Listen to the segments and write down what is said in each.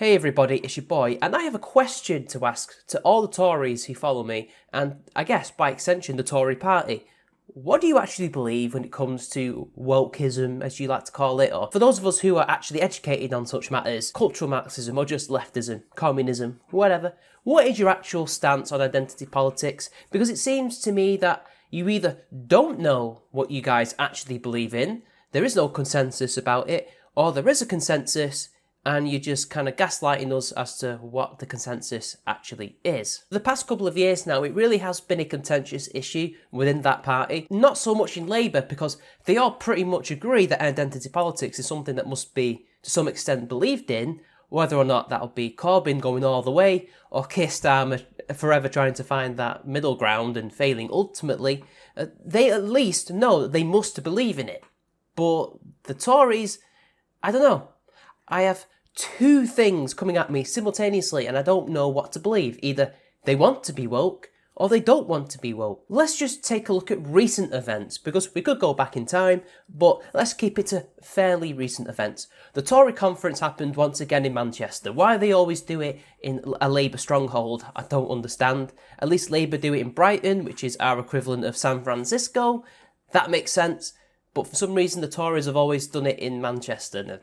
Hey everybody, it's your boy, and I have a question to ask to all the Tories who follow me, and I guess by extension the Tory party. What do you actually believe when it comes to wokeism, as you like to call it, or for those of us who are actually educated on such matters, cultural Marxism or just leftism, communism, whatever, what is your actual stance on identity politics? Because it seems to me that you either don't know what you guys actually believe in, there is no consensus about it, or there is a consensus and you're just kind of gaslighting us as to what the consensus actually is. For the past couple of years now, it really has been a contentious issue within that party. Not so much in Labour, because they all pretty much agree that identity politics is something that must be, to some extent, believed in, whether or not that'll be Corbyn going all the way, or Keir Starmer forever trying to find that middle ground and failing ultimately. They at least know that they must believe in it. But the Tories, I don't know. I have two things coming at me simultaneously and I don't know what to believe. Either they want to be woke or they don't want to be woke. Let's just take a look at recent events, because we could go back in time, but let's keep it to fairly recent events. The Tory conference happened once again in Manchester. Why they always do it in a Labour stronghold, I don't understand. At least Labour do it in Brighton, which is our equivalent of San Francisco. That makes sense. But for some reason the Tories have always done it in Manchester, and I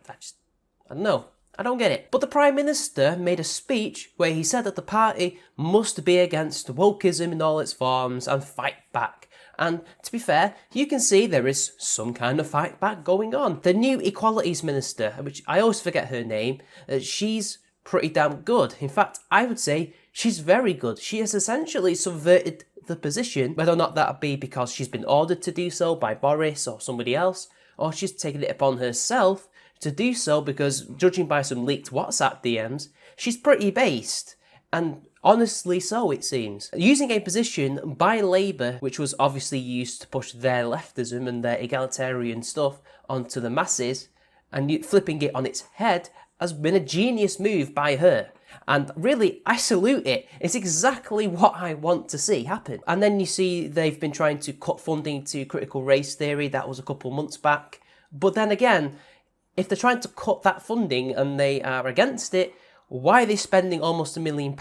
don't know. I don't get it. But the Prime Minister made a speech where he said that the party must be against wokeism in all its forms and fight back. And to be fair, you can see there is some kind of fight back going on. The new Equalities Minister, which I always forget her name, she's pretty damn good. In fact, I would say she's very good. She has essentially subverted the position, whether or not that be because she's been ordered to do so by Boris or somebody else, or she's taken it upon herself to do so because, judging by some leaked WhatsApp DMs, she's pretty based. And honestly so, it seems. Using a position by Labour, which was obviously used to push their leftism and their egalitarian stuff onto the masses, and flipping it on its head, has been a genius move by her. And really, I salute it. It's exactly what I want to see happen. And then you see they've been trying to cut funding to critical race theory. That was a couple months back. But then again, if they're trying to cut that funding and they are against it, why are they spending almost £1 million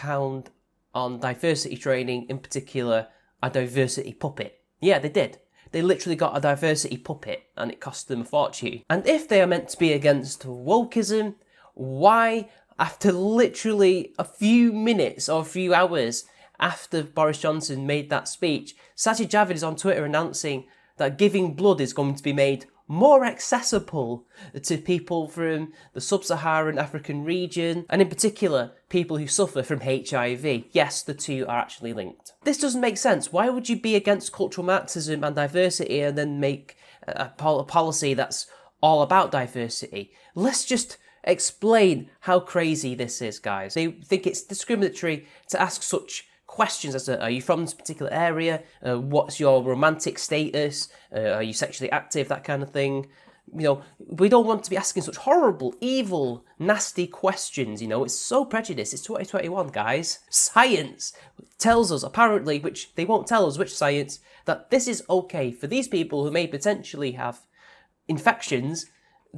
on diversity training, in particular a diversity puppet? Yeah, they did. They literally got a diversity puppet and it cost them a fortune. And if they are meant to be against wokeism, why, after literally a few minutes or a few hours after Boris Johnson made that speech, Sajid Javid is on Twitter announcing that giving blood is going to be made more accessible to people from the sub-Saharan African region, and in particular, people who suffer from HIV. Yes, the two are actually linked. This doesn't make sense. Why would you be against cultural Marxism and diversity and then make a policy that's all about diversity? Let's just explain how crazy this is, guys. They think it's discriminatory to ask such questions as to, are you from this particular area? What's your romantic status? Are you sexually active? That kind of thing. You know, we don't want to be asking such horrible, evil, nasty questions. You know, it's so prejudiced. It's 2021, guys. Science tells us, apparently, which they won't tell us which science, that this is okay for these people who may potentially have infections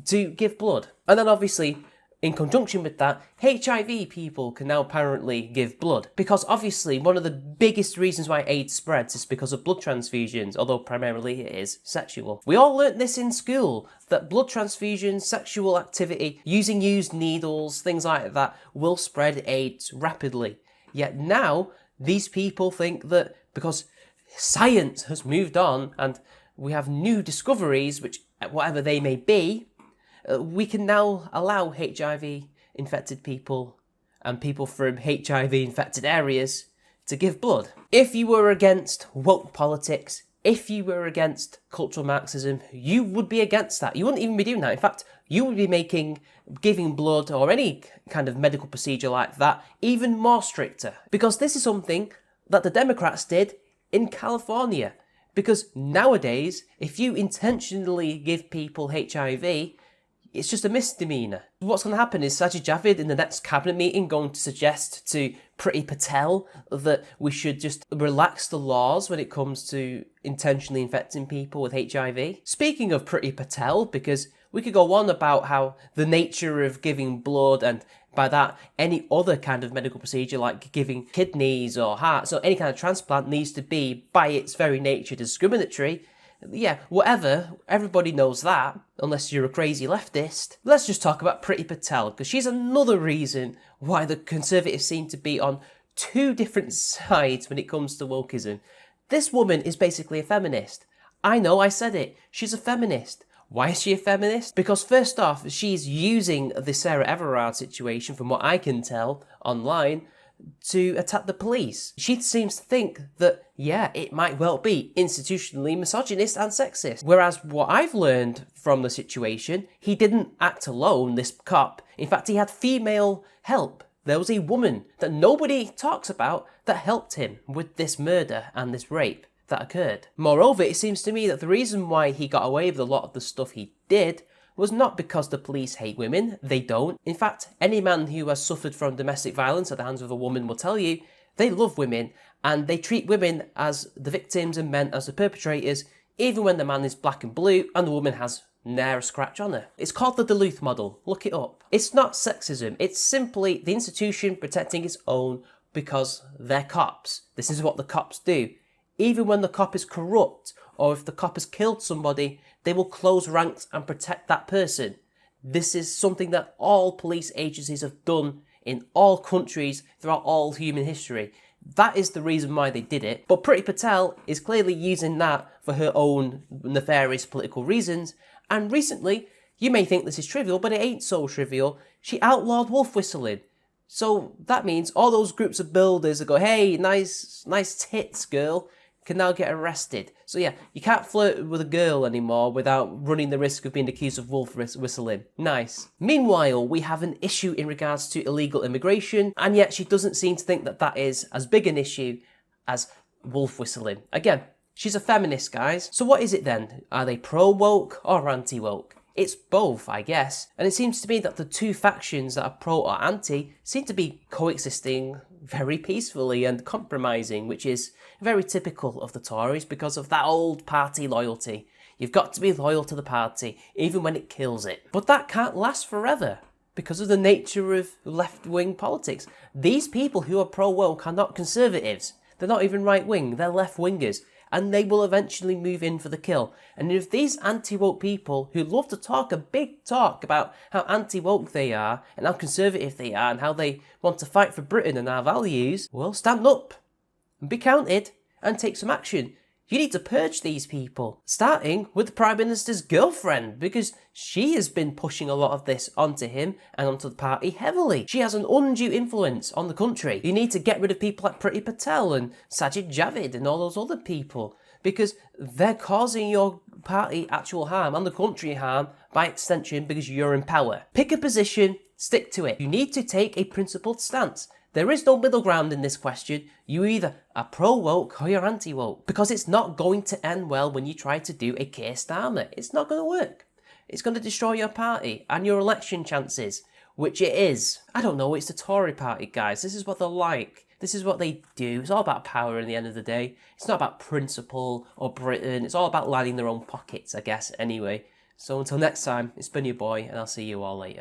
to give blood. And then obviously, in conjunction with that, HIV people can now apparently give blood. Because obviously, one of the biggest reasons why AIDS spreads is because of blood transfusions, although primarily it is sexual. We all learnt this in school, that blood transfusions, sexual activity, using used needles, things like that, will spread AIDS rapidly. Yet now, these people think that because science has moved on and we have new discoveries, which, whatever they may be, we can now allow HIV-infected people and people from HIV-infected areas to give blood. If you were against woke politics, if you were against cultural Marxism, you would be against that. You wouldn't even be doing that. In fact, you would be making giving blood or any kind of medical procedure like that even more stricter. Because this is something that the Democrats did in California. Because nowadays, if you intentionally give people HIV, it's just a misdemeanor. What's going to happen is Sajid Javid in the next cabinet meeting going to suggest to Patel that we should just relax the laws when it comes to intentionally infecting people with HIV. Speaking of Patel, because we could go on about how the nature of giving blood and By that, any other kind of medical procedure like giving kidneys or hearts or any kind of transplant needs to be, by its very nature, discriminatory. Yeah, whatever, everybody knows that, unless you're a crazy leftist. Let's just talk about Priti Patel, because she's another reason why the Conservatives seem to be on two different sides when it comes to wokeism. This woman is basically a feminist. I know, I said it. She's a feminist. Why is she a feminist? Because first off, she's using the Sarah Everard situation, from what I can tell online, to attack the police. She seems to think that, yeah, it might well be institutionally misogynist and sexist. Whereas what I've learned from the situation, he didn't act alone, this cop. In fact, he had female help. There was a woman that nobody talks about that helped him with this murder and this rape that occurred. Moreover, it seems to me that the reason why he got away with a lot of the stuff he did was not because the police hate women. They don't. In fact, any man who has suffered from domestic violence at the hands of a woman will tell you they love women and they treat women as the victims and men as the perpetrators, even when the man is black and blue and the woman has ne'er a scratch on her. It's called the Duluth model. Look it up. It's not sexism. It's simply the institution protecting its own because they're cops. This is what the cops do. Even when the cop is corrupt, or if the cop has killed somebody, they will close ranks and protect that person. This is something that all police agencies have done in all countries throughout all human history. That is the reason why they did it. But Priti Patel is clearly using that for her own nefarious political reasons. And recently, you may think this is trivial, but it ain't so trivial. She outlawed wolf whistling. So that means all those groups of builders that go, hey, nice tits, girl, can now get arrested. So yeah, you can't flirt with a girl anymore without running the risk of being accused of wolf whistling. Nice. Meanwhile, we have an issue in regards to illegal immigration, and yet she doesn't seem to think that that is as big an issue as wolf whistling. Again, she's a feminist, guys. So what is it then? Are they pro-woke or anti-woke? It's both, I guess. And it seems to me that the two factions that are pro or anti seem to be coexisting very peacefully and compromising, which is very typical of the Tories because of that old party loyalty. You've got to be loyal to the party, even when it kills it. But that can't last forever because of the nature of left-wing politics. These people who are pro-woke are not conservatives. They're not even right-wing, they're left-wingers. And they will eventually move in for the kill. And if these anti-woke people who love to talk a big talk about how anti-woke they are and how conservative they are and how they want to fight for Britain and our values, well, stand up and be counted and take some action. You need to purge these people, starting with the Prime Minister's girlfriend, because she has been pushing a lot of this onto him and onto the party heavily. She has an undue influence on the country. You need to get rid of people like Priti Patel and Sajid Javid and all those other people, because they're causing your party actual harm and the country harm by extension because you're in power. Pick a position, stick to it. You need to take a principled stance. There is no middle ground in this question. You either are pro-woke or you're anti-woke, because it's not going to end well when you try to do a Keir Starmer. It's not going to work. It's going to destroy your party and your election chances, which it is. I don't know, it's the Tory party, guys. This is what they're like. This is what they do. It's all about power in the end of the day. It's not about principle or Britain. It's all about lining their own pockets, I guess, anyway. So until next time, it's been your boy, and I'll see you all later.